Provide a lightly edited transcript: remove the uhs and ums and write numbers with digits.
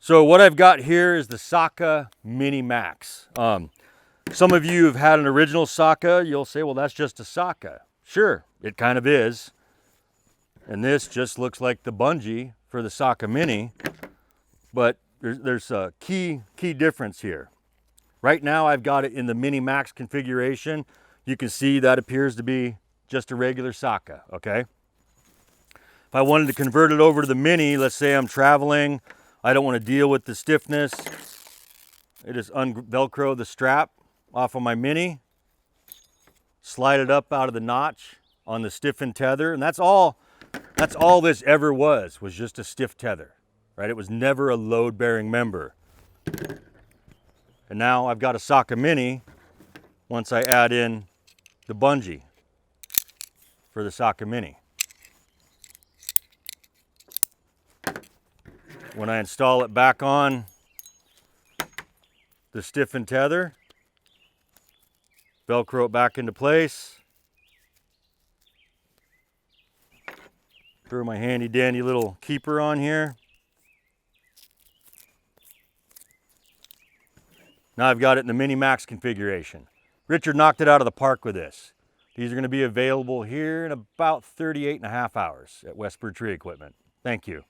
So what I've got here is the S.A.K.A. Mini Max. Some of you have had an original S.A.K.A. You'll say, well, that's just a S.A.K.A. Sure, it kind of is. And this just looks like the bungee for the S.A.K.A. Mini. But there's a key difference here. Right now I've got it in the Mini Max configuration. You can see that appears to be just a regular S.A.K.A., okay? If I wanted to convert it over to the Mini, let's say I'm traveling, I don't want to deal with the stiffness, I just Velcro the strap off of my Mini, slide it up out of the notch on the stiffened tether, and that's all this ever was just a stiff tether, right? It was never a load-bearing member. And now I've got a S.A.K.A. Mini once I add in the bungee for the S.A.K.A. Mini. When I install it back on the stiffened tether, Velcro it back into place, throw my handy dandy little keeper on here. Now I've got it in the Mini Max configuration. Richard knocked it out of the park with this. These are going to be available here in about 38.5 hours at WesSpur's Tree Equipment. Thank you.